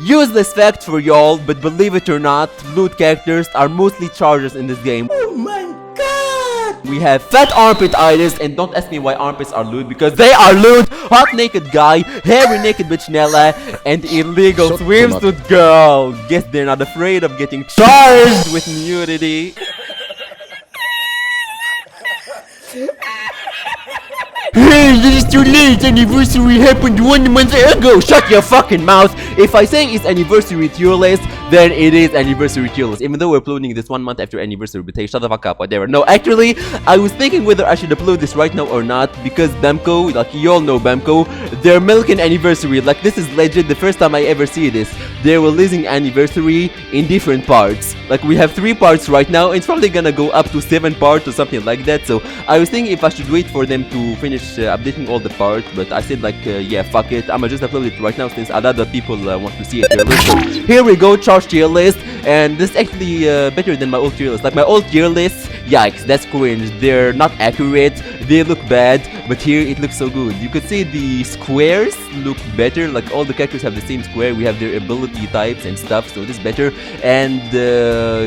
Useless fact for y'all, but believe it or not, loot characters are mostly chargers in this game. Oh my god! We have fat armpit Eydis, and don't ask me why armpits are loot, because they are loot! Hot naked guy, hairy naked bitch Quinella, and illegal swimsuit girl. Guess they're not afraid of getting charged with nudity. Hey, it is too late! Anniversary happened 1 month ago! Shut your fucking mouth! If I say it's anniversary tier list, then it is anniversary tier list. Even though we're uploading this 1 month after anniversary, but hey, shut the fuck up, whatever. No, actually, I was thinking whether I should upload this right now or not, because Bamco, like you all know Bamco, they're milking anniversary. Like, this is legit the first time I ever see this. They're releasing anniversary in different parts. Like, we have 3 parts right now, and it's probably gonna go up to 7 parts or something like that. So I was thinking if I should wait for them to finish updating all the parts, but I said like, yeah, fuck it, I'ma just upload it right now since a lot of people want to see it tier list. So here we go, charge tier list, and this is actually better than my old tier list. Like my old tier list, yikes, that's cringe. They're not accurate, they look bad, but here it looks so good. You could see the squares look better, like all the characters have the same square, we have their ability types and stuff, so this is better. And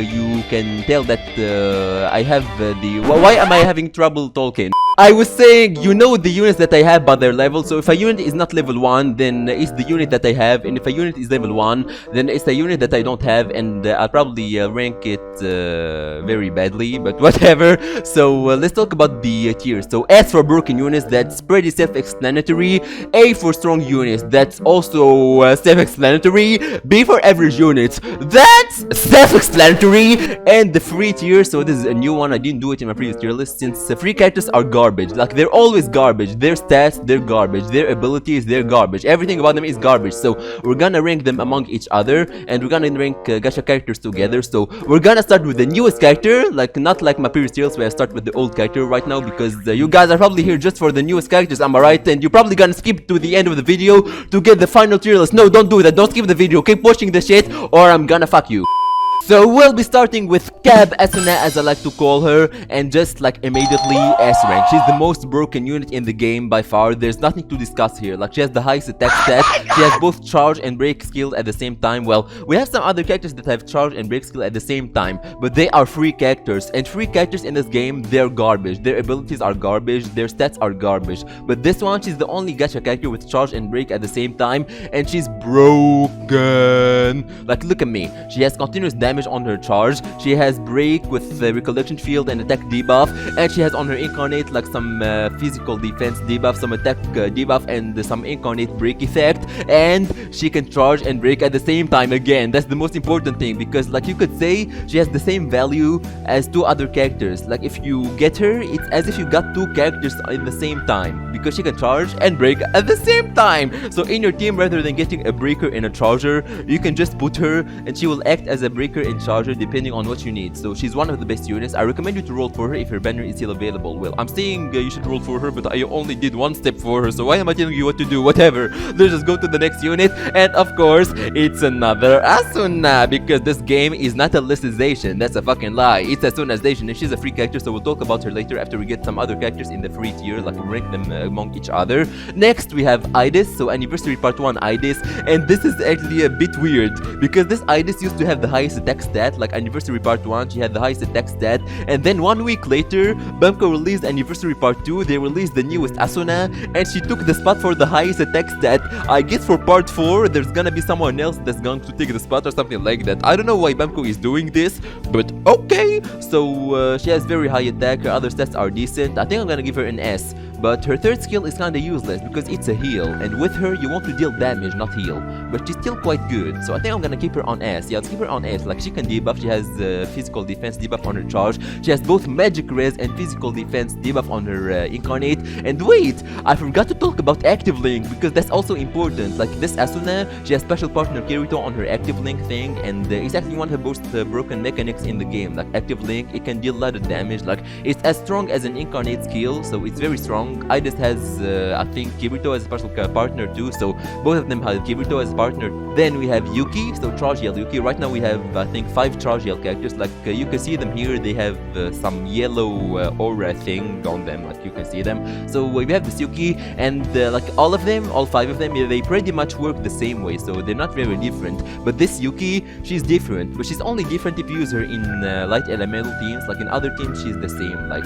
you can tell that I have the... Why am I having trouble talking? I was saying, you know the units that I have by their level, so if a unit is not level 1, then it's the unit that I have, and if a unit is level 1, then it's a unit that I don't have, and I'll probably rank it very badly, but whatever. So let's talk about the tiers. So S for broken units, that's pretty self-explanatory. A for strong units, that's also self-explanatory. B for average units, that's self-explanatory. And the free tier, so this is a new one, I didn't do it in my previous tier list, since free characters are garbage. Like, they're always garbage. Their stats, they're garbage. Their abilities, they're garbage. Everything about them is garbage. So we're gonna rank them among each other, and we're gonna rank gacha characters together. So we're gonna start with the newest character, like not like my previous tiers where I start with the old character right now, because you guys are probably here just for the newest characters, am I right? And you're probably gonna skip to the end of the video to get the final tier list. No, don't do that. Don't skip the video. Keep watching the shit, or I'm gonna fuck you. So we'll be starting with Cab Asuna, as I like to call her, and just like immediately S rank. She's the most broken unit in the game by far. There's nothing to discuss here. Like, she has the highest attack stat, she has both charge and break skill at the same time. Well, we have some other characters that have charge and break skill at the same time, but they are free characters, and free characters in this game, they're garbage. Their abilities are garbage, their stats are garbage. But this one, she's the only gacha character with charge and break at the same time, and she's broken. Like, look at me. She has continuous damage on her charge, she has break with the recollection field and attack debuff, and she has on her incarnate like some physical defense debuff, some attack debuff, and some incarnate break effect, and she can charge and break at the same time. Again, that's the most important thing, because like you could say she has the same value as 2 other characters. Like, if you get her, it's as if you got 2 characters at the same time, because she can charge and break at the same time. So in your team, rather than getting a breaker and a charger, you can just put her and she will act as a breaker and charger depending on what you need. So she's one of the best units. I recommend you to roll for her if her banner is still available. Well, I'm saying you should roll for her, but I only did 1 step for her, so why am I telling you what to do? Whatever, let's just go to the next unit. And of course, it's another Asuna, because this game is not a Alicization. That's a fucking lie. It's Asunazation, and she's a free character, so we'll talk about her later after we get some other characters in the free tier, like rank them among each other. Next, we have Eydis, so anniversary part 1 Eydis, and this is actually a bit weird, because this Eydis used to have the highest attack stat. Like, anniversary part 1, she had the highest attack stat, and then 1 week later, Bamco released anniversary part 2, they released the newest Asuna, and she took the spot for the highest attack stat. I guess for part 4, there's gonna be someone else that's going to take the spot or something like that. I don't know why Bamco is doing this, but okay. So she has very high attack, her other stats are decent. I think I'm gonna give her an S. But her third skill is kinda useless because it's a heal, and with her you want to deal damage, not heal. But she's still quite good, so I think I'm gonna keep her on S. Yeah, let's keep her on S. Like, she can debuff, she has physical defense debuff on her charge, she has both magic res and physical defense debuff on her incarnate. And wait, I forgot to talk about active link, because that's also important. Like, this Asuna, she has special partner Kirito on her active link thing, and it's actually one of the most broken mechanics in the game. Like, active link, it can deal a lot of damage. Like, it's as strong as an incarnate skill, so it's very strong. wrong. Eydis has, I think, Kirito as a special partner too, so both of them have Kirito as a partner. Then we have Yuuki, so Charge Yell Yuuki. Right now we have, I think, 5 Charge Yell characters. Like, you can see them here, they have some yellow aura thing on them, like you can see them. So we have this Yuuki, and like all of them, all 5 of them, yeah, they pretty much work the same way, so they're not very different. But this Yuuki, she's different, but she's only different if you use her in light elemental teams. Like in other teams, she's the same. Like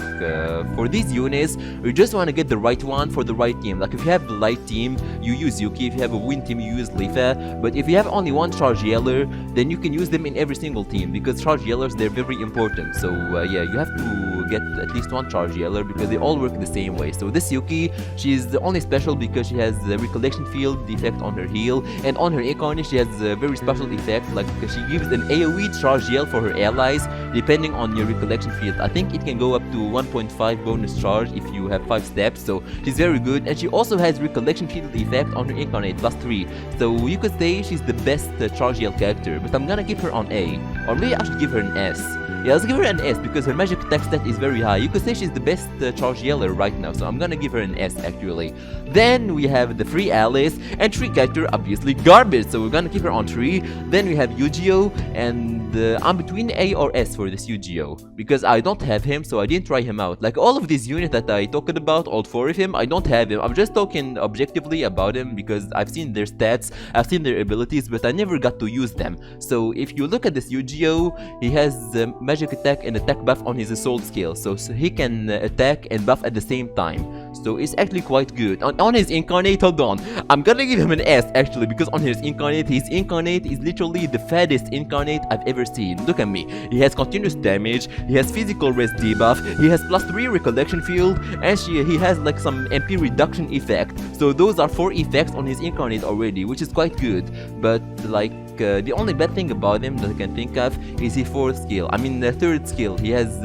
for these units, you just want to get the right one for the right team. Like if you have the light team, you use Yuuki. If you have a wind team, you use Leafa. But if you have only one Charge Yeller, then you can use them in every single team, because Charge Yellers, they're very important. So yeah, you have to get at least one Charge Yeller because they all work the same way. So this Yuuki, she's the only special because she has the recollection field effect on her heal, and on her Incarnate she has a very special effect, like she gives an AoE Charge Yell for her allies depending on your recollection field. I think it can go up to 1.5 bonus charge if you have 5 steps, so she's very good. And she also has recollection field effect on her Incarnate +3, so you could say she's the best Charge Yell character, but I'm gonna give her on A, or maybe I should give her an S. Yeah, let's give her an S because her magic attack stat is very high. You could say she's the best Charge Yeller right now, so I'm gonna give her an S actually. Then we have the 3 allies, and 3 character obviously garbage, so we're gonna keep her on 3. Then we have Eugeo, and I'm between A or S for this Eugeo because I don't have him, so I didn't try him out. Like all of these units that I talked about, all 4 of him, I don't have him. I'm just talking objectively about him because I've seen their stats, I've seen their abilities, but I never got to use them. So if you look at this Eugeo, he has magic attack and attack buff on his assault skill, so he can attack and buff at the same time, so it's actually quite good. On his Incarnate, hold on, I'm gonna give him an S actually, because on his Incarnate is literally the fattest Incarnate I've ever seen. Look at me, he has continuous damage, he has physical rest debuff, he has +3 recollection field, and he has like some MP reduction effect, so those are 4 effects on his Incarnate already, which is quite good. But like the only bad thing about him that I can think of is his 4th skill. I mean, the 3rd skill. He has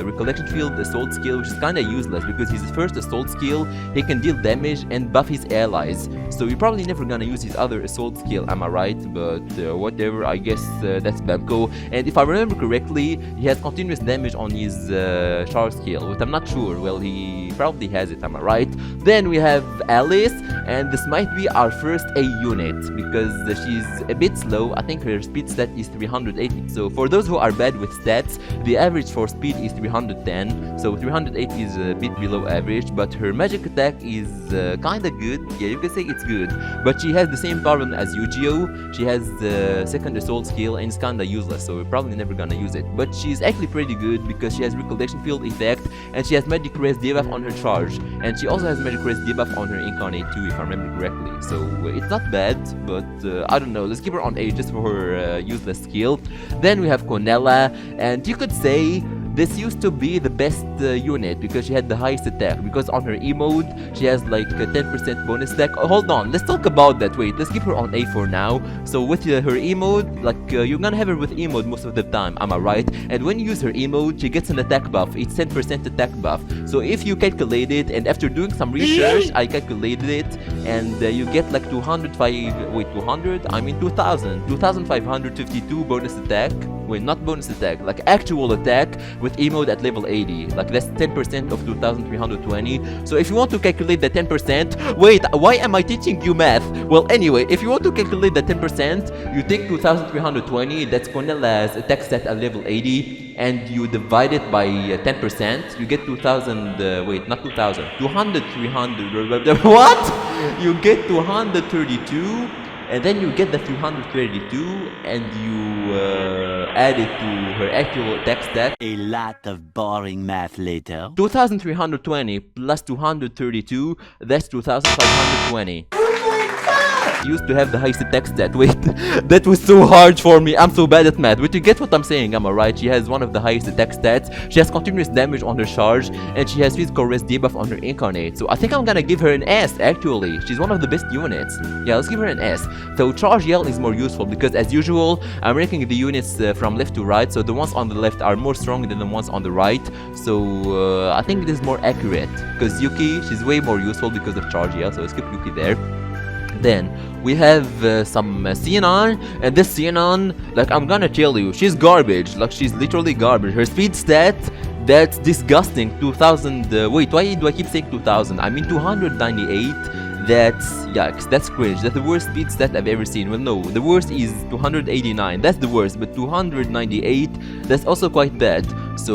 recollection field assault skill, which is kind of useless because his first assault skill, he can deal damage and buff his allies. So you're probably never gonna use his other assault skill, am I right? But whatever, I guess that's Bercouli. And if I remember correctly, he has continuous damage on his charge skill, but I'm not sure. Well, he probably has it, am I right? Then we have Alice, and this might be our first A unit because she's a bit slow. I think her speed stat is 380. So for those who are bad with stats, the average for speed is 310. So 308 is a bit below average, but her magic attack is kinda good. Yeah, you can say it's good. But she has the same problem as Eugeo. She has the 2nd assault skill and it's kinda useless, so we're probably never gonna use it. But she's actually pretty good because she has recollection field effect, and she has magic rest debuff on her charge, and she also has magic rest debuff on her Incarnate too, if I remember correctly. So it's not bad, but I don't know. Let's give her on A just for her useless skill. Then we have Quinella, and you could say this used to be the best unit because she had the highest attack, because on her E mode she has like a 10% bonus attack. Oh, hold on, let's talk about that. Wait, let's keep her on A for now. So with her E mode, like you're gonna have her with E mode most of the time, am I right? And when you use her E mode, she gets an attack buff. It's 10% attack buff. So if you calculate it, and after doing some research, I calculated it, and you get like 2552 bonus attack. Wait, not bonus attack, like actual attack with E mode at level 80. Like that's 10% of 2320. So if you want to calculate the 10%, wait, why am I teaching you math? Well, anyway, if you want to calculate the 10%, you take 2320, that's Quinella's attack stat at level 80, and you divide it by 10%, you get 2000, wait, not 2000, 200, 300, what? You get 232, and then you get the 332, and you add it to her actual attack stat. A lot of boring math later. 2320 plus 232, that's 2520. Used to have the highest attack stat. Wait, that was so hard for me. I'm so bad at math. But you get what I'm saying, am I right? She has one of the highest attack stats. She has continuous damage on her charge, and she has physical rest debuff on her Incarnate. So I think I'm gonna give her an S actually. She's one of the best units. Yeah, let's give her an S. So Charge Yell is more useful because, as usual, I'm ranking the units from left to right. So the ones on the left are more strong than the ones on the right. So I think it is more accurate because Yuuki, she's way more useful because of Charge Yell. So let's keep Yuuki there. Then we have some Sinon, and this Sinon, like I'm gonna tell you, she's garbage. Like she's literally garbage. Her speed stat, that's disgusting. 2000. Wait, why do I keep saying 2000? I mean 298. That's yikes. That's cringe. That's the worst speed stat I've ever seen. Well, no, the worst is 289. That's the worst, but 298. That's also quite bad. So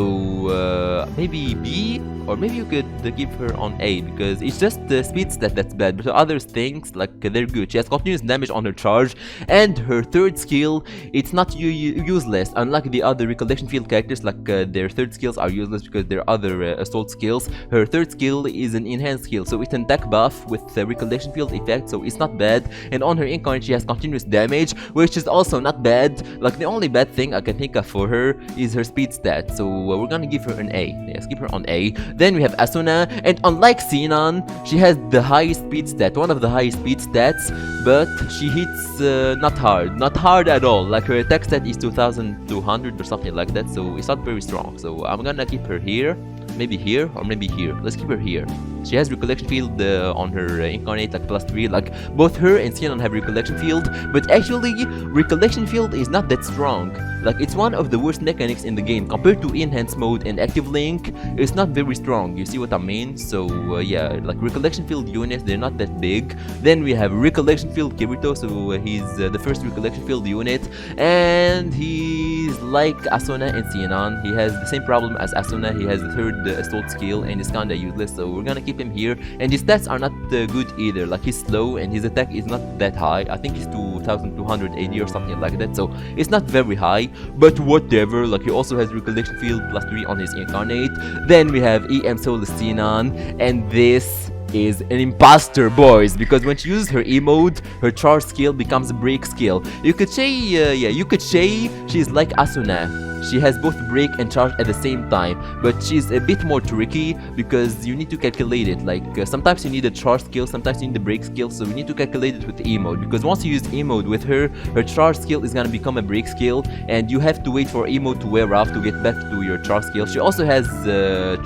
maybe B, or maybe you could give her on A, because it's just the speed stat that's bad, but the other things, like they're good. She has continuous damage on her charge, and her third skill, it's not useless, unlike the other recollection field characters. Like their third skills are useless because they're other assault skills. Her third skill is an enhanced skill, so it's an attack buff with recollection field effect, so it's not bad. And on her incarnate she has continuous damage, which is also not bad. Like the only bad thing I can think of for her is her speed stat, so we're gonna give her an A. Yes, give her on A. Then we have Asuna, and unlike Sinon, she has the highest speed stat, one of the highest speed stats, but she hits not hard at all. Like her attack stat is 2200 or something like that, so it's not very strong. So I'm gonna keep her here, maybe here, or maybe here. Let's keep her here. She has recollection field on her incarnate, like +3. Like both her and Sinon have recollection field, but actually recollection field is not that strong. Like it's one of the worst mechanics in the game compared to enhanced mode and active link. It's not very strong. You see what I mean? So yeah, like recollection field units, they're not that big. Then we have recollection field Kirito, so he's the first recollection field unit, and he's like Asuna and Sinon. He has the same problem as Asuna. He has the third assault skill, and it's kinda useless, so we're gonna keep him here. And his stats are not good either. Like he's slow, and his attack is not that high. I think he's 2280 or something like that, so it's not very high, but whatever. Like he also has recollection field +3 on his incarnate. Then we have Solus Sinon, and this is an imposter, boys, because when she uses her emote, her charge skill becomes a break skill. You could say, you could say she's like Asuna. She has both break and charge at the same time, but she's a bit more tricky because you need to calculate it. Like sometimes you need a charge skill, sometimes you need the break skill, so you need to calculate it with the emote, because once you use emote with her, her charge skill is gonna become a break skill, and you have to wait for emote to wear off to get back to your charge skill. She also has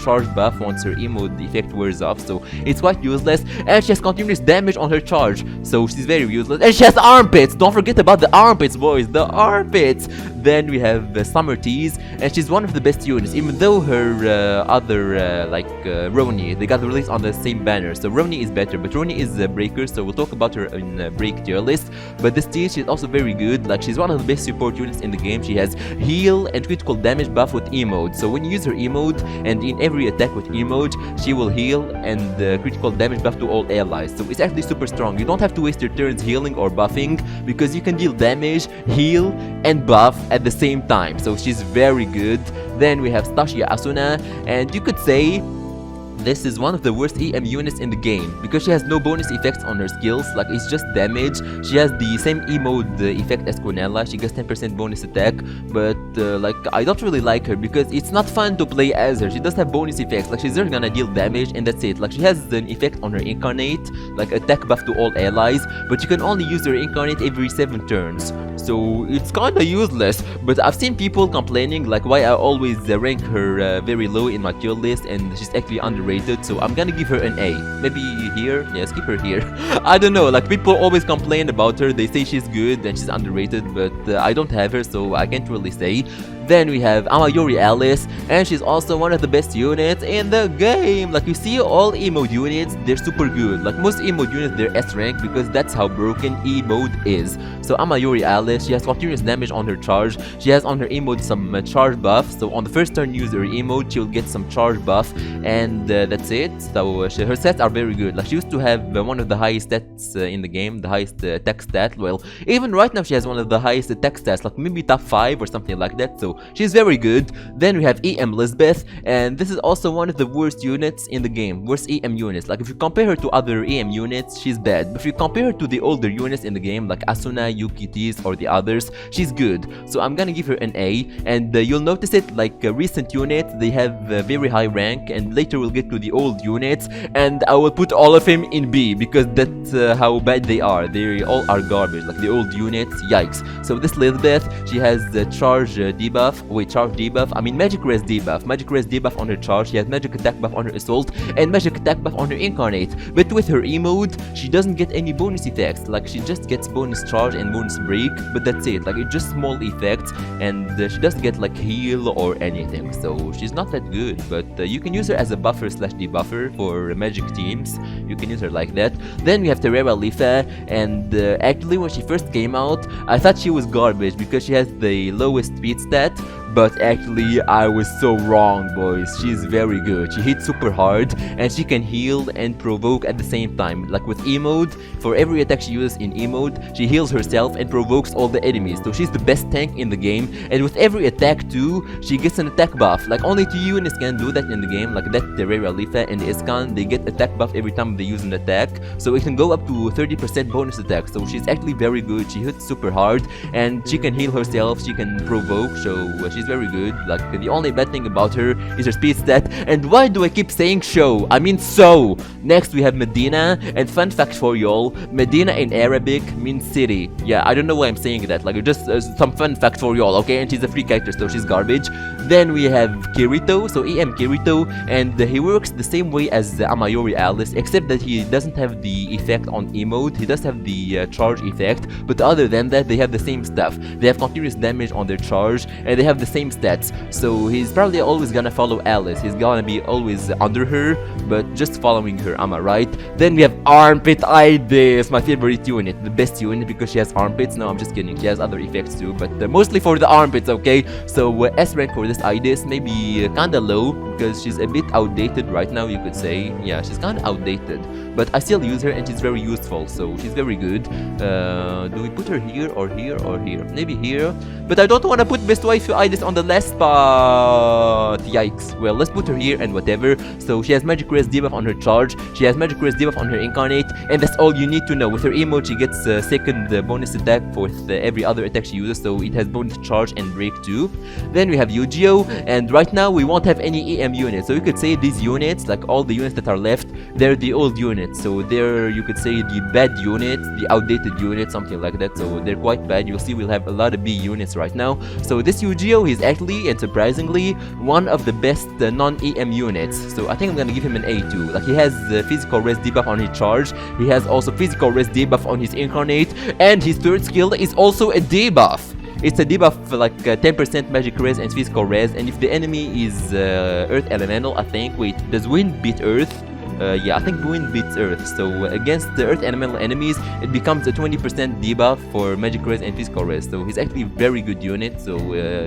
charge buff once her emote effect wears off, so it's quite useless. And she has continuous damage on her charge, so she's very useless. And she has armpits. Don't forget about the armpits, boys, the armpits. Then we have Summer Tease, and she's one of the best units, even though her other Ronie, they got released on the same banner. So Ronie is better, but Ronie is a breaker, so we'll talk about her in break tier list. But this Tease, she's also very good. Like she's one of the best support units in the game. She has heal and critical damage buff with emote, so when you use her emote, and in every attack with emote, she will heal and critical damage buff to all allies, so it's actually super strong. You don't have to waste your turns healing or buffing, because you can deal damage, heal, and buff at the same time, so she's very good. Then we have Stacia Asuna, and you could say this is one of the worst EM units in the game, because she has no bonus effects on her skills. Like it's just damage. She has the same emote effect as Quinella. She gets 10% bonus attack, but like I don't really like her because it's not fun to play as her. She does have bonus effects, like she's just gonna deal damage and that's it. Like she has an effect on her incarnate, like attack buff to all allies, but you can only use her incarnate every 7 turns, so it's kinda useless. But I've seen people complaining like why I always rank her very low in my tier list, and she's actually underrated, so I'm gonna give her an A. Maybe here? Yes, keep her here. I don't know, like people always complain about her. They say she's good and she's underrated, but I don't have her, so I can't really say. Then we have Amayori Alice, and she's also one of the best units in the game. Like you see, all emote units, they're super good. Like most emote units, they're S rank because that's how broken emote is. So Amayori Alice, she has continuous damage on her charge. She has on her emote some charge buff, so on the first turn use her emote, she'll get some charge buff, and that's it. So her stats are very good. Like she used to have one of the highest stats in the game, the highest attack stat. Well, even right now she has one of the highest attack stats, like maybe top 5 or something like that, so she's very good. Then we have Lisbeth, and this is also one of the worst units in the game, worst EM units. Like if you compare her to other EM units, she's bad, but if you compare her to the older units in the game like Asuna, Yuuki, Tiese, or the others, she's good. So I'm gonna give her an A, and you'll notice it like recent units, they have very high rank, and later we'll get to the old units, and I will put all of them in B because that's how bad they are. They all are garbage, like the old units, yikes. So this Lisbeth, she has the charge debuff, debuff, wait, charge debuff, I mean magic res debuff. Magic res debuff on her charge, she has magic attack buff on her assault, and magic attack buff on her incarnate. But with her emote, she doesn't get any bonus effects. Like, she just gets bonus charge and bonus break, but that's it. Like, it's just small effects, and she doesn't get like heal or anything. So she's not that good, but you can use her as a buffer slash debuffer for magic teams. You can use her like that. Then we have Terraria Leafa, and actually when she first came out, I thought she was garbage because she has the lowest speed stat. But actually, I was so wrong, boys. She's very good. She hits super hard, and she can heal and provoke at the same time. Like with E mode, for every attack she uses in E mode, she heals herself and provokes all the enemies. So she's the best tank in the game. And with every attack too, she gets an attack buff. Like only two units can do that in the game. Like that Terraria Leafa and Iskahn, they get attack buff every time they use an attack. So it can go up to 30% bonus attack. So she's actually very good. She hits super hard, and she can heal herself. She can provoke. So she's very good. Like the only bad thing about her is her speed stat. And why do I keep saying show? I mean so. Next we have Medina, and fun fact for y'all, Medina in Arabic means city. Yeah, I don't know why I'm saying that. Like just some fun fact for y'all, okay? And she's a free character, so she's garbage. Then we have Kirito, so EM Kirito, and he works the same way as Amayori Alice, except that he doesn't have the effect on E mode. He does have the charge effect, but other than that, they have the same stuff. They have continuous damage on their charge, and they have the same stats. So he's probably always gonna follow Alice. He's gonna be always under her, but just following her, am I right? Then we have Armpit Eydis, my favorite unit, the best unit because she has armpits. No, I'm just kidding. She has other effects too, but mostly for the armpits, okay? So S rank for this Eydis, maybe kinda low because she's a bit outdated right now, you could say. Yeah, she's kinda outdated, but I still use her and she's very useful, so she's very good. Do we put her here or here or here? Maybe here, but I don't want to put best waifu Eydis on the last spot. Yikes. Well, let's put her here and whatever. So she has magic res debuff on her charge, she has magic res debuff on her incarnate, and that's all you need to know. With her emote, she gets second bonus attack for every other attack she uses, so it has bonus charge and break too. Then we have Eugeo, and right now we won't have any EM units, so you could say these units, like all the units that are left, they're the old units. So they're, you could say, the bad units, the outdated units, something like that. So they're quite bad. You'll see we'll have a lot of B units right now. So this Eugeo is actually, and surprisingly, one of the best non-EM units. So I think I'm gonna give him an A2. Like he has physical res debuff on his charge, he has also physical res debuff on his incarnate, and his third skill is also a debuff. It's a debuff for like 10% magic res and physical res, and if the enemy is earth elemental, I think, wait, does wind beat earth? Yeah, I think wind beats earth. So against the earth elemental enemies, it becomes a 20% debuff for magic res and physical res. So he's actually a very good unit. So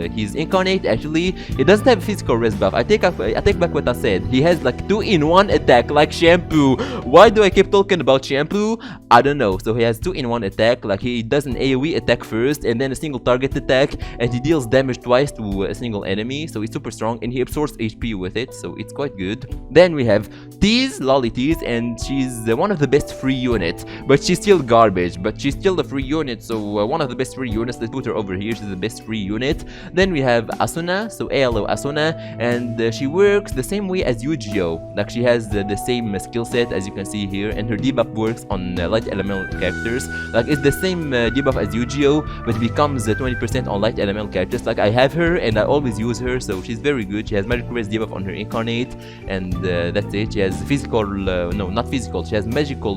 his incarnate, actually, it doesn't have a physical res buff. I take back what I said. He has like 2-in-1 attack, like Shampoo. Why do I keep talking about Shampoo? I don't know. So he has 2-in-1 attack. Like he does an AoE attack first, and then a single target attack, and he deals damage twice to a single enemy. So he's super strong, and he absorbs HP with it. So it's quite good. Then we have Tiese, Loli Tiese, and she's one of the best free units, but she's still garbage, but she's still a free unit. So one of the best free units. Let's put her over here. She's the best free unit. Then we have Asuna, so ALO Asuna, and she works the same way as Eugeo. Like she has the same skill set as you can see here, and her debuff works on light elemental characters. Like it's the same debuff as Eugeo, but it becomes 20% on light elemental characters. Like I have her and I always use her, so she's very good. She has magic res debuff on her incarnate, and that's it. She has physical, no, not physical, she has magical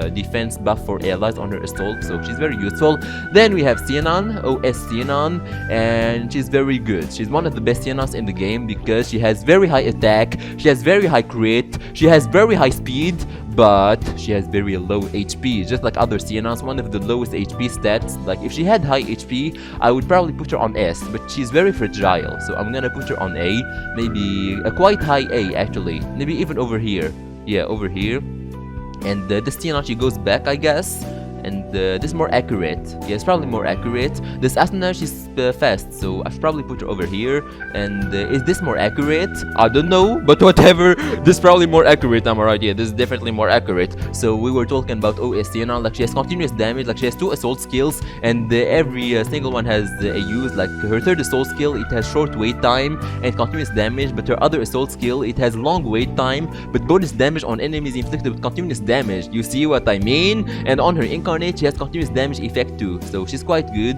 defense buff for allies on her assault, so she's very useful. Then we have Sinon, OS Sinon, and she's very good. She's one of the best Sinons in the game because she has very high attack, she has very high crit, she has very high speed, but she has very low HP, just like other Sinons, one of the lowest HP stats. Like if she had high HP, I would probably put her on S, but she's very fragile, so I'm gonna put her on A, maybe a quite high A actually, maybe even over here. Yeah, over here. And this Sinon, she goes back, I guess. And this is more accurate. Yeah, it's probably more accurate. This Asuna, she's fast, so I should probably put her over here. And is this more accurate? I don't know, but whatever. This is probably more accurate, am I right? Yeah, this is definitely more accurate. So we were talking about OS Sinon, like she has continuous damage, like she has 2 assault skills, and every single one has a use. Like her third assault skill, it has short wait time and continuous damage, but her other assault skill, it has long wait time, but bonus damage on enemies inflicted with continuous damage. You see what I mean? And on her incarnate, she has continuous damage effect too, so she's quite good.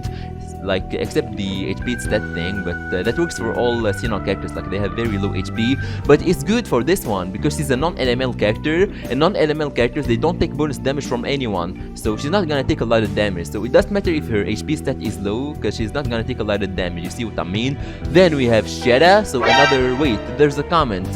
like except the HP stat thing, but that works for all Sinon characters, like they have very low HP. But it's good for this one because she's a non-elemental character, and non-elemental characters, they don't take bonus damage from anyone, so she's not gonna take a lot of damage. So it doesn't matter if her HP stat is low, because she's not gonna take a lot of damage. You see what I mean? Then we have Sheyta. So another, wait, there's a comment.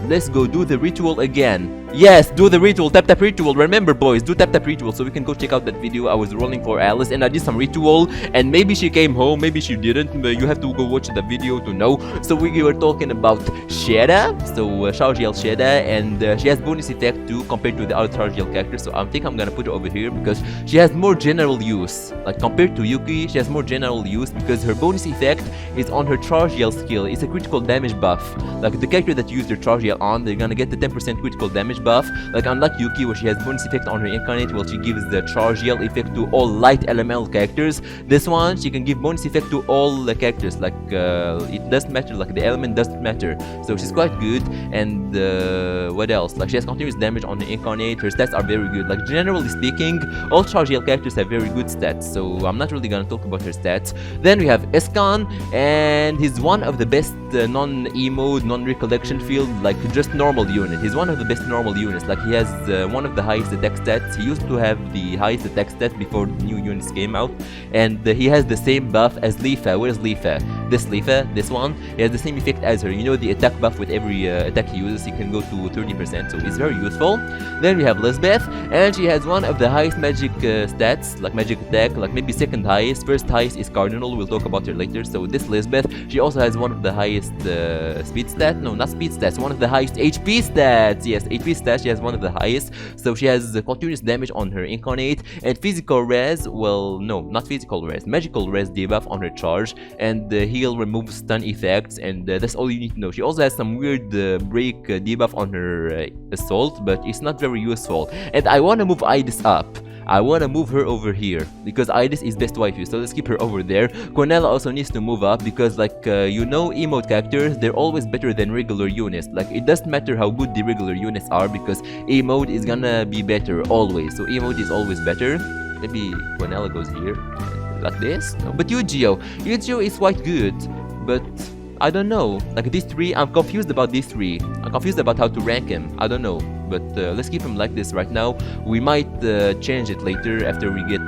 Let's go do the ritual again. Yes, do the ritual, tap ritual. Remember boys, do tap ritual, so we can go check out that video. I was rolling for Alice and I did some ritual, and maybe she came home, maybe she didn't, but you have to go watch the video to know. So we were talking about Sheyta, so Chargiel Sheyta, and she has bonus effect too compared to the other Chargiel characters, so I think I'm gonna put her over here because she has more general use. Like compared to Yuuki, she has more general use because her bonus effect is on her Chargiel skill. It's a critical damage buff. Like the character that used their Chargiel on, they're gonna get the 10% critical damage buff. Like unlike Yuuki, where she has bonus effect on her incarnate, well, she gives the Chargiel effect to all light elemental characters. This one, she can give bonus effect to all the characters. Like it doesn't matter, like the element doesn't matter. So she's quite good. And what else? Like she has continuous damage on the incarnate. Her stats are very good. Like generally speaking, all Chargiel characters have very good stats. So I'm not really gonna talk about her stats. Then we have Iskahn, and he's one of the best non-emo, non-recollection field, like just normal unit. He's one of the best normal units. Like he has one of the highest attack stats. He used to have the highest attack stats before the new units came out, and he has the same buff as Leafa. Where's Leafa? This Leafa, this one, he has the same effect as her. You know, the attack buff with every attack he uses, he can go to 30%, so it's very useful. Then we have Lisbeth, and she has one of the highest magic stats, like magic attack, like maybe second highest. First highest is Cardinal, we'll talk about her later. So this Lisbeth, she also has one of the highest speed stats, no, not speed stats, one of the highest HP stats. Yes, HP stats, she has one of the highest. So she has continuous damage on her incarnate, and physical res, well, no, not physical res, magical res debuff on her charge, and heal removes stun effects, and that's all you need to know. She also has some weird break debuff on her assault, but it's not very useful. And I want to move Eydis up. I want to move her over here because Eydis is best waifu, so let's keep her over there. Quinella also needs to move up because, like, you know, emote characters, they're always better than regular units. Like, it doesn't matter how good the regular units are because emote is gonna be better always. So emote is always better. Maybe Quinella goes here like this. No, but Eugeo is quite good, but I don't know. Like these three, I'm confused about these three. I'm confused about how to rank him. I don't know. But let's keep him like this right now. We might change it later after we get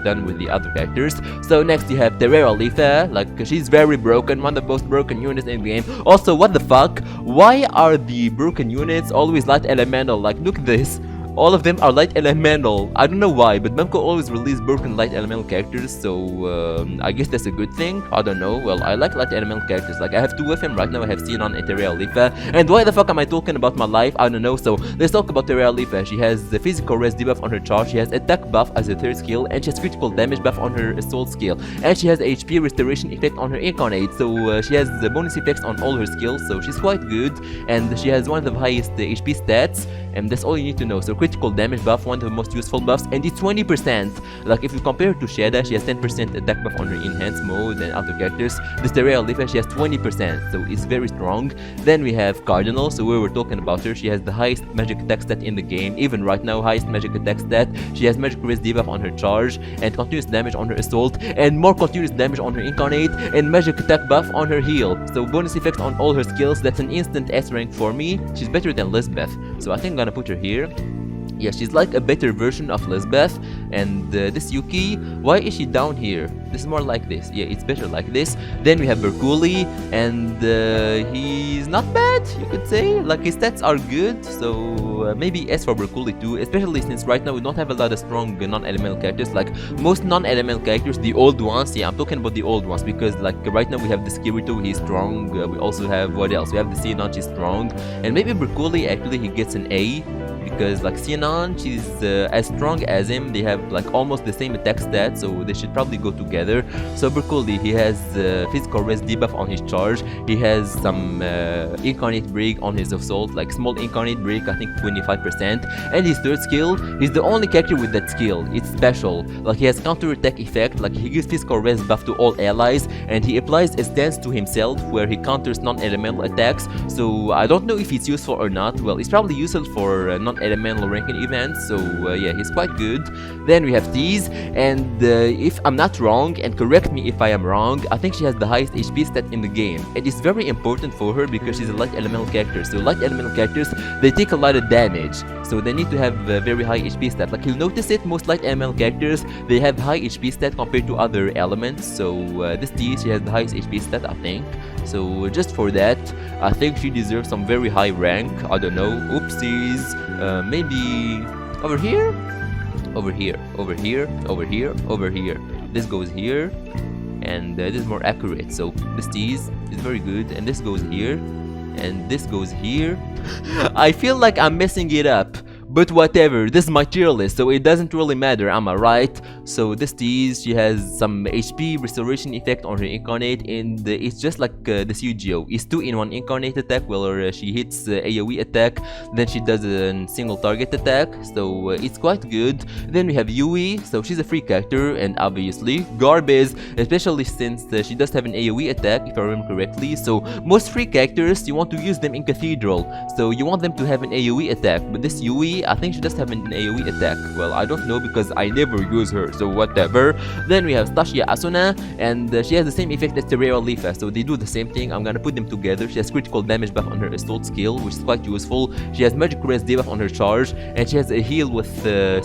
done with the other characters. So next you have Terraria Leafa. Like she's very broken, one of the most broken units in the game. Also, what the fuck? Why are the broken units always light elemental? Like look at this. All of them are light elemental. I don't know why, but Namco always release broken light elemental characters, so I guess that's a good thing. I don't know. Well, I like light elemental characters. Like I have two of them right now. I have Sinon and Terraria Leafa. And why the fuck am I talking about my life? I don't know. So let's talk about Terraria Leafa. She has the physical res debuff on her charge. She has attack buff as a third skill, and she has critical damage buff on her assault skill. And she has HP restoration effect on her incarnate. So she has the bonus effects on all her skills. So she's quite good, and she has one of the highest HP stats. And that's all you need to know. So critical damage buff, one of the most useful buffs, and it's 20%. Like if you compare it to Sheyta, she has 10% attack buff on her enhanced mode and other characters. This Terraria Leafa, she has 20%, so it's very strong. Then we have Cardinal, so we were talking about her. She has the highest magic attack stat in the game, even right now, highest magic attack stat. She has magic res debuff on her charge, and continuous damage on her assault, and more continuous damage on her incarnate, and magic attack buff on her heal. So bonus effects on all her skills. That's an instant S rank for me. She's better than Lisbeth, so I think I'm gonna put her here. Yeah, she's like a better version of Lisbeth. And this Yuuki, why is she down here? This is more like this. Yeah, it's better like this. Then we have Bercouli, and he's not bad, you could say. Like his stats are good, so maybe S for Bercouli too, especially since right now we don't have a lot of strong non-elemental characters. Like most non-elemental characters, the old ones, yeah, I'm talking about the old ones, because like right now we have this Kirito, he's strong. We also have, what else? We have the Sinon, she's strong. And maybe Bercouli, actually he gets an A, because like Sinon, she's as strong as him. They have like almost the same attack stats, so they should probably go together. So Bercouli, he has physical res debuff on his charge. He has some incarnate break on his assault, like small incarnate break, I think 25%. And his third skill, he's the only character with that skill. It's special. Like he has counter attack effect, like he gives physical res buff to all allies, and he applies a stance to himself where he counters non-elemental attacks. So I don't know if it's useful or not. Well, it's probably useful for non non-elemental ranking events, so yeah, he's quite good. Then we have Tiese, and if I'm not wrong, and correct me if I am wrong, I think she has the highest HP stat in the game. It is very important for her because she's a light elemental character. So light elemental characters, they take a lot of damage, so they need to have very high HP stat. Like you'll notice it, most light elemental characters, they have high HP stat compared to other elements. So this Tiese, she has the highest HP stat, I think. So just for that, I think she deserves some very high rank. I don't know, oopsies, maybe over here, over here, over here, over here, over here. This goes here, and this is more accurate. So this Tiese is very good, and this goes here, and this goes here. I feel like I'm messing it up, but whatever, this is my tier list, so it doesn't really matter, am I right? So this Tiese, she has some HP restoration effect on her incarnate, and it's just like this Eugeo. It's 2-in-1 incarnate attack, where she hits AoE attack, then she does a single target attack, so it's quite good. Then we have Yuuki, so she's a free character, and obviously garbage, especially since she does have an AoE attack, if I remember correctly. So most free characters, you want to use them in Cathedral, so you want them to have an AoE attack, but this Yuuki, I think she does have an AoE attack. Well, I don't know because I never use her, so whatever. Then we have Stacia Asuna, and she has the same effect as Terraria Leafa, so they do the same thing. I'm gonna put them together. She has critical damage buff on her assault skill, which is quite useful. She has magic res debuff on her charge, and she has a heal with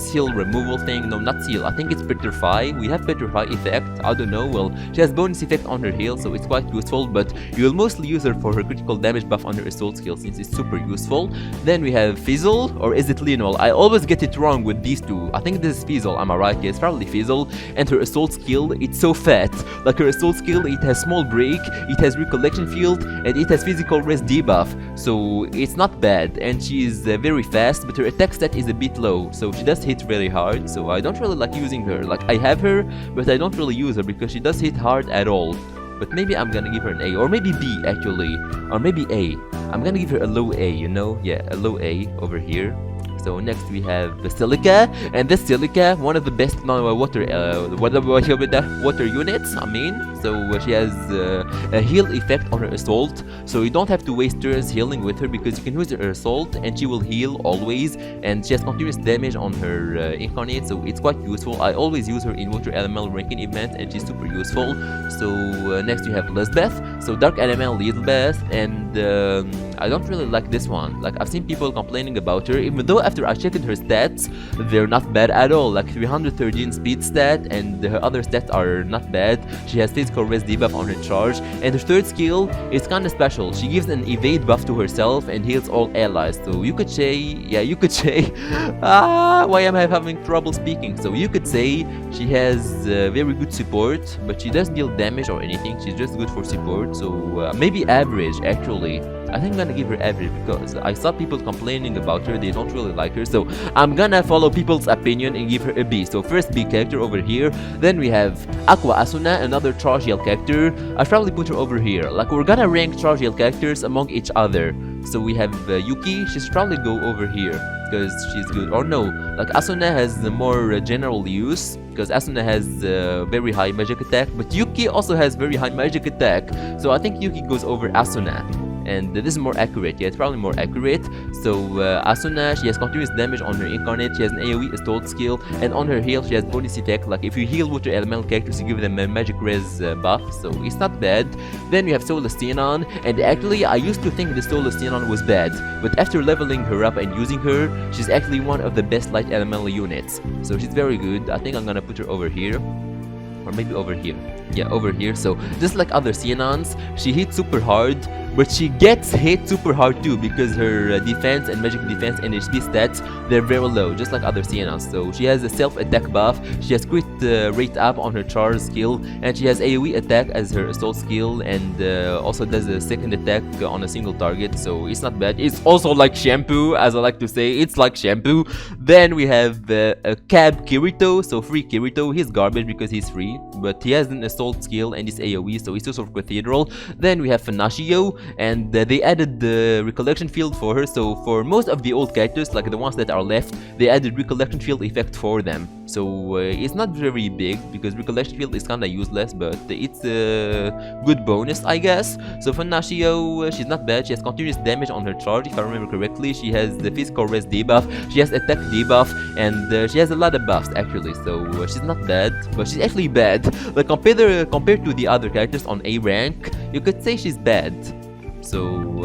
seal removal thing. No, not seal, I think it's petrify. We have petrify effect, I don't know. Well, she has bonus effect on her heal, so it's quite useful, but you'll mostly use her for her critical damage buff on her assault skill since it's super useful. Then we have Fizel, or is it Linel? I always get it wrong with these two. I think this is Fizel, am I right? Yes, probably Fizel. And her assault skill, it's so fat. Like her assault skill, it has small break, it has recollection field, and it has physical res debuff. So it's not bad, and she is very fast, but her attack stat is a bit low, so she does hit really hard. So I don't really like using her. Like I have her, but I don't really use her because she does hit hard at all. But maybe I'm gonna give her an A, or maybe B actually, or maybe A. I'm gonna give her a low A, you know? Yeah, a low A over here. So next we have the Silica, and this Silica, one of the best water units, I mean. So she has a heal effect on her assault, so you don't have to waste turns healing with her because you can use her assault and she will heal always, and she has continuous damage on her incarnate, so it's quite useful. I always use her in water elemental ranking events, and she's super useful. So next we have Lisbeth, so dark elemental Lisbeth, and I don't really like this one. Like I've seen people complaining about her, even though after I checked her stats, they're not bad at all. Like 313 speed stat, and her other stats are not bad. She has physical res debuff on her charge, and her third skill is kinda special. She gives an evade buff to herself and heals all allies. So you could say, yeah, you could say, why am I having trouble speaking? So you could say she has very good support, but she doesn't deal damage or anything. She's just good for support, so maybe average actually. I think I'm gonna give her average because I saw people complaining about her, they don't really like her, so I'm gonna follow people's opinion and give her a B. So first B character over here. Then we have ALO Asuna, another charge heal character. I probably put her over here. Like we're gonna rank charge heal characters among each other. So we have Yuuki, she should probably go over here because she's good. Or no, like Asuna has the more general use because Asuna has very high magic attack, but Yuuki also has very high magic attack. So I think Yuuki goes over Asuna. And this is more accurate, yeah, it's probably more accurate. So Asuna, she has continuous damage on her incarnate, she has an AoE assault skill, and on her heal she has bonus effect. Like if you heal water elemental characters, you give them a magic res buff, so it's not bad. Then we have Solus Sinon, and actually I used to think the Solus Sinon was bad, but after leveling her up and using her, she's actually one of the best light elemental units. So she's very good. I think I'm gonna put her over here. Or maybe over here. Yeah, over here. So just like other Sinons, she hits super hard, but she gets hit super hard too because her defense and magic defense and HP stats, they're very low, just like other Sinons. So she has a self-attack buff, she has crit rate up on her charge skill, and she has AoE attack as her assault skill, and also does a second attack on a single target, so it's not bad. It's also like shampoo, as I like to say, it's like shampoo. Then we have a cab Kirito, so free Kirito. He's garbage because he's free, but he has an assault skill and it's AoE, so he's useful for Cathedral. Then we have Fanatio, and they added the recollection field for her. So for most of the old characters, like the ones that are left, they added recollection field effect for them. So it's not very big because recollection field is kinda useless, but it's a good bonus, I guess. So Fanatio, she's not bad. She has continuous damage on her charge, if I remember correctly. She has the physical res debuff, she has attack debuff, and she has a lot of buffs actually. So she's not bad, but she's actually bad. Like compared to the other characters on A rank, you could say she's bad. So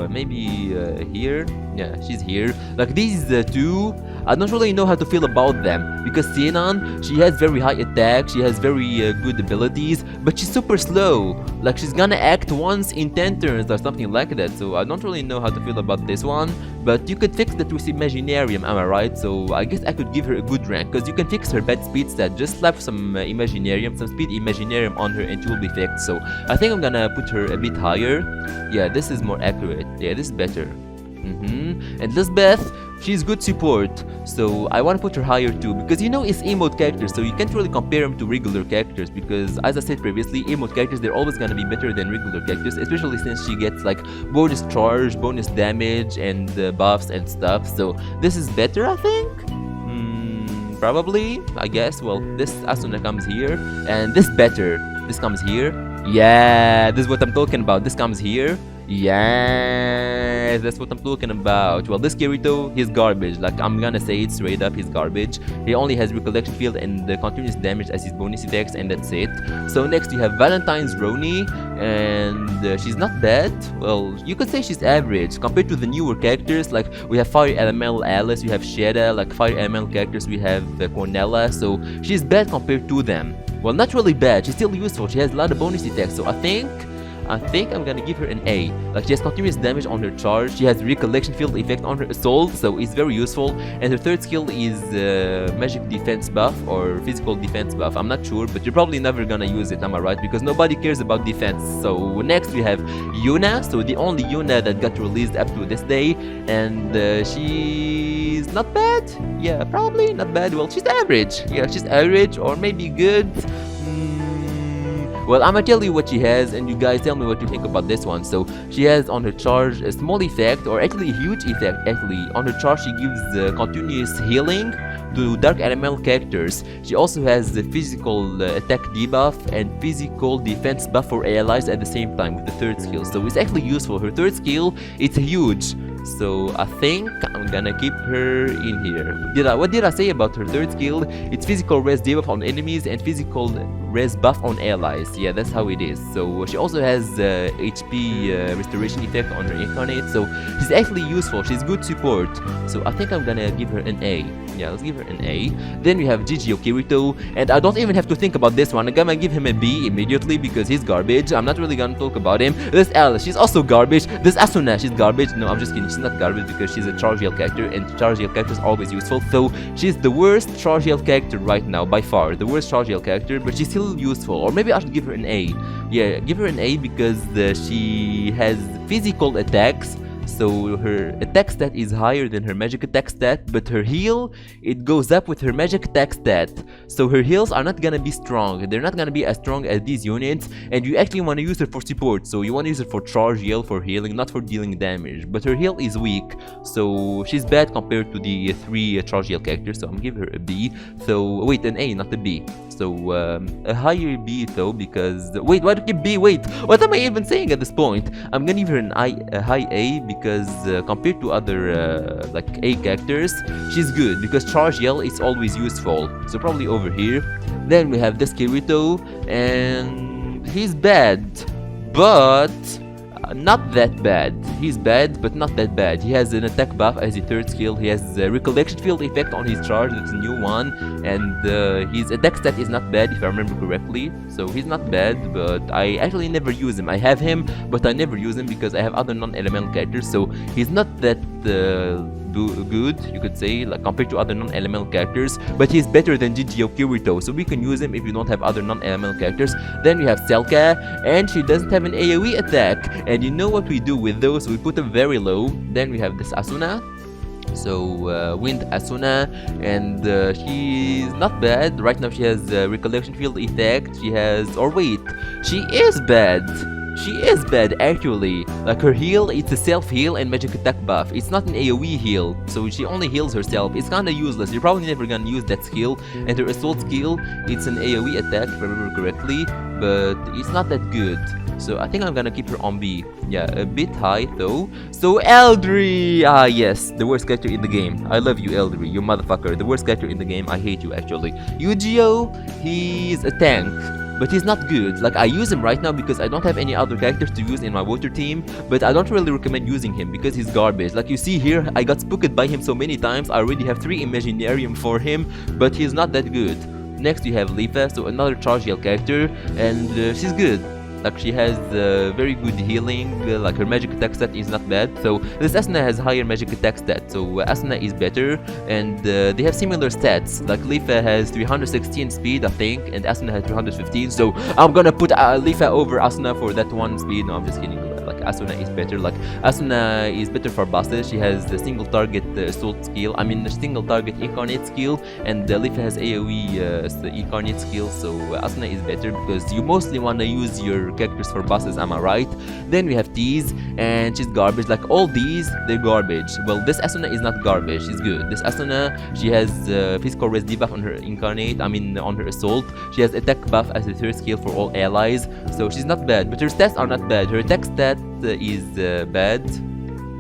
maybe here, yeah, she's here. Like these two, I don't really know how to feel about them because Sinon, she has very high attack, she has very good abilities, but she's super slow. Like she's gonna act once in 10 turns or something like that. So I don't really know how to feel about this one. But you could fix that with Imaginarium, am I right? So I guess I could give her a good rank because you can fix her bad speed stat. Just slap some Imaginarium, some speed Imaginarium on her and she will be fixed. So I think I'm gonna put her a bit higher. Yeah, this is more accurate. Yeah, this is better. And Lisbeth, she's good support, so I want to put her higher too because you know it's emote characters, so you can't really compare them to regular characters because as I said previously, emote characters, they're always gonna be better than regular characters, especially since she gets like bonus charge, bonus damage, and buffs and stuff. So this is better, I think. Probably, I guess. Well, this Asuna comes here, and this better. This comes here. Yeah, this is what I'm talking about. This comes here. Yeah, that's what I'm talking about. Well, this Kirito, he's garbage. Like, I'm gonna say it straight up, he's garbage. He only has recollection field and the continuous damage as his bonus effects, and that's it. So next we have Valentines Ronie, and she's not bad. Well, you could say she's average compared to the newer characters. Like, we have Fire Elemental Alice, we have Sheyta, like Fire Elemental characters, we have Quinella. So she's bad compared to them. Well, not really bad, she's still useful. She has a lot of bonus effects, so I think I'm gonna give her an A. Like, she has continuous damage on her charge, she has recollection field effect on her assault, so it's very useful, and her third skill is magic defense buff or physical defense buff. I'm not sure, but you're probably never gonna use it, am I right? Because nobody cares about defense. So next we have Yuna, so the only Yuna that got released up to this day, and she's not bad. Yeah, probably not bad. Well, she's average. Yeah, she's average or maybe good. Well, I'm gonna tell you what she has, and you guys tell me what you think about this one. So she has on her charge a small effect, or actually a huge effect. Actually, on her charge she gives continuous healing to dark elemental characters. She also has the physical attack debuff and physical defense buff for allies at the same time with the third skill. So it's actually useful. Her third skill, it's huge. So I think I'm gonna keep her in here. What did I say about her third skill? It's physical res debuff on enemies and physical res buff on allies. Yeah, that's how it is. So she also has HP restoration effect on her incarnate. So she's actually useful. She's good support. So I think I'm gonna give her an A. Yeah, let's give her an A. Then we have GGO Kirito, and I don't even have to think about this one. I'm gonna give him a B immediately because he's garbage. I'm not really gonna talk about him. This Alice, she's also garbage. This Asuna, she's garbage. No, I'm just kidding. She's not garbage because she's a charge heal character, and charge heal character is always useful. So she's the worst charge heal character right now, by far. The worst charge heal character, but she's still useful. Or maybe I should give her an A. Yeah, give her an A because she has physical attacks. So her attack stat is higher than her magic attack stat, but her heal, it goes up with her magic attack stat. So her heals are not gonna be strong. They're not gonna be as strong as these units, and you actually want to use her for support. So you want to use her for charge heal, for healing, not for dealing damage. But her heal is weak, so she's bad compared to the 3 charge heal characters. So I'm gonna give her a B. So wait, an A, not a B. So a higher B though, because wait, why do you keep B? Wait, what am I even saying at this point? I'm gonna give her a high A because compared to other like A characters, she's good because charge yell is always useful. So probably over here. Then we have this Kirito, and he's bad, but not that bad. He's bad, but not that bad. He has an attack buff as his third skill. He has a recollection field effect on his charge. That's a new one. And his attack stat is not bad, if I remember correctly. So he's not bad, but I actually never use him. I have him, but I never use him because I have other non-elemental characters. So he's not that good, you could say, like compared to other non-elemental characters, but he's better than GGO Kirito, so we can use him if you don't have other non-elemental characters. Then we have Selka, and she doesn't have an AoE attack, and you know what we do with those? We put them very low. Then we have this Asuna, so Wind Asuna, and she's not bad. Right now she has recollection field effect. She has, or wait, she is bad. She is bad actually. Like her heal, it's a self heal and magic attack buff. It's not an AoE heal, so she only heals herself. It's kinda useless. You're probably never gonna use that skill. And her assault skill, it's an AoE attack if I remember correctly, but it's not that good. So I think I'm gonna keep her on B. Yeah, a bit high though. So SLOWDRIEE! Ah yes, the worst character in the game. I love you SLOWDRIEE, you motherfucker. The worst character in the game. I hate you actually. Eugeo, he's a tank, but he's not good. Like I use him right now because I don't have any other characters to use in my water team, but I don't really recommend using him because he's garbage. Like you see here, I got spooked by him so many times. I already have 3 Imaginarium for him, but he's not that good. Next you have Leafa, so another charge heal character, and she's good. Like she has very good healing, like her magic attack stat is not bad. So this Asuna has higher magic attack stat, so Asuna is better, and they have similar stats. Like Leafa has 316 speed I think, and Asuna has 315, so I'm gonna put Leafa over Asuna for that one speed. No, I'm just kidding. Like Asuna is better. Like Asuna is better for bosses. She has the single target assault skill, I mean the single target incarnate skill, and Leafa has AoE the incarnate skill, so Asuna is better because you mostly want to use your characters for bosses, am I right? Then we have Tiese, and she's garbage. Like all these, they're garbage. Well, this Asuna is not garbage, she's good. This Asuna, she has physical res debuff on her incarnate, I mean on her assault. She has attack buff as a third skill for all allies, so she's not bad, but her stats are not bad. Her attack stat is bad,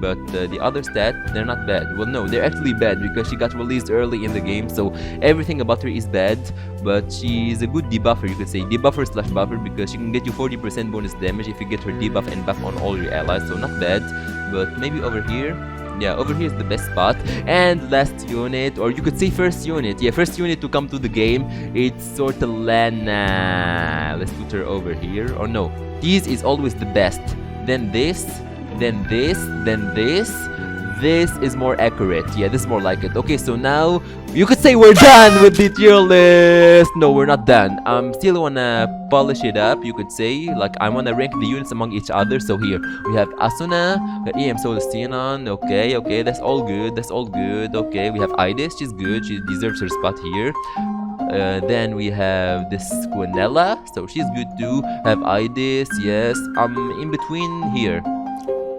but the other stat, they're not bad. Well, no, they're actually bad because she got released early in the game, so everything about her is bad, but she's a good debuffer, you could say. Debuffer slash buffer, because she can get you 40% bonus damage if you get her debuff and buff on all your allies, so not bad. But maybe over here, yeah, over here is the best spot. And last unit, or you could say first unit, yeah, first unit to come to the game, it's Sortalana. Let's put her over here, or no, Tiese is always the best. Then this, then this, then this. This is more accurate. Yeah, this is more like it. Okay, so now you could say we're done with the tier list. No, we're not done. Still wanna polish it up, you could say. Like I wanna rank the units among each other. So here we have Asuna, Solus Sinon. Okay, okay, that's all good. That's all good. Okay, we have Eydis. She's good. She deserves her spot here. Then we have this Quinella, so she's good too. Have Eydis, yes. In between here.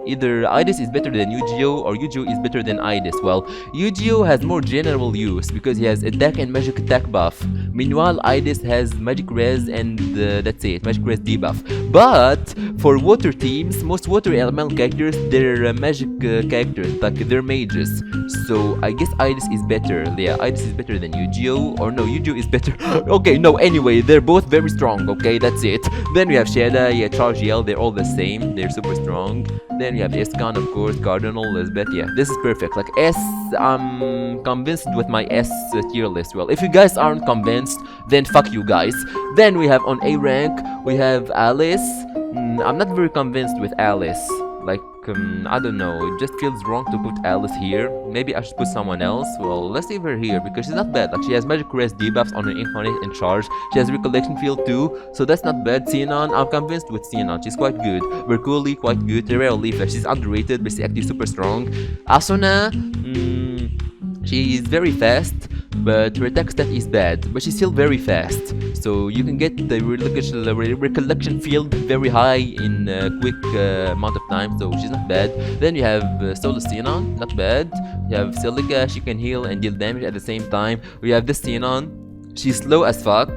Either Eydis is better than Eugeo or Eugeo is better than Eydis. Well, Eugeo has more general use because he has attack and magic attack buff. Meanwhile, Eydis has magic res and that's it, magic res debuff. But for water teams, most water elemental characters, they're magic characters, like they're mages. So I guess Eydis is better. Yeah, Eydis is better than Eugeo, or no, Eugeo is better. Okay, no, anyway, they're both very strong. Okay, that's it. Then we have Sheyta, yeah, Charge Yell, they're all the same. They're super strong. Then we have Iskahn, of course, Cardinal, Lisbeth. Yeah, this is perfect. Like S, I'm convinced with my S tier list. Well, if you guys aren't convinced, then fuck you guys. Then we have on A rank, we have Alice. I'm not very convinced with Alice. Like, I don't know, it just feels wrong to put Alice here. Maybe I should put someone else. Well, let's leave her here because she's not bad. Like, she has magic res debuffs on her incarnate and charge. She has recollection field too, so that's not bad. Sinon, I'm convinced with Sinon. She's quite good. Bercouli, quite good. Terraria Leafa, she's underrated, but she's actually super strong. Asuna, she is very fast, but her attack stat is bad, but she's still very fast. So you can get the recollection field very high in a quick amount of time, so she's not bad. Then you have Solus Sinon, not bad. You have Silica, she can heal and deal damage at the same time. We have this Sinon, she's slow as fuck,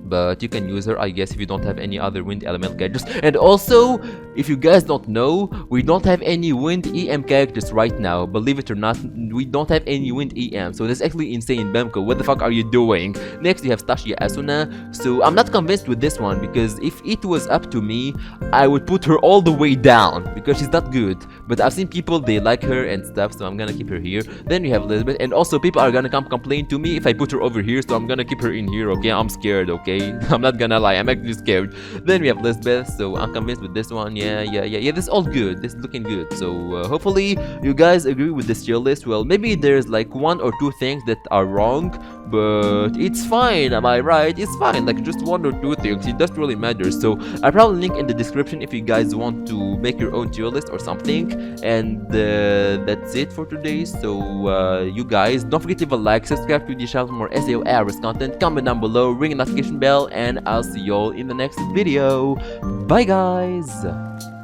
but you can use her, I guess, if you don't have any other wind elemental characters. And also, if you guys don't know, we don't have any wind EM characters right now. Believe it or not, we don't have any wind EM. So that's actually insane, Bemco. What the fuck are you doing? Next, we have Stacia Asuna. So I'm not convinced with this one because if it was up to me, I would put her all the way down because she's not good. But I've seen people, they like her and stuff, so I'm gonna keep her here. Then we have Lisbeth, and also people are gonna come complain to me if I put her over here, so I'm gonna keep her in here, okay? I'm scared, okay? I'm not gonna lie, I'm actually scared. Then we have Lisbeth, so I'm convinced with this one. Yeah, this is all good. This is looking good. So hopefully you guys agree with this tier list. Well, maybe there's like 1 or 2 things that are wrong, but it's fine, am I right? It's fine, like just 1 or 2 things, it doesn't really matter. So I'll probably link in the description if you guys want to make your own tier list or something. And that's it for today. So you guys, don't forget to leave a like, subscribe to the channel for more SAO ARS content, comment down below, ring the notification bell, and I'll see you all in the next video. Bye guys!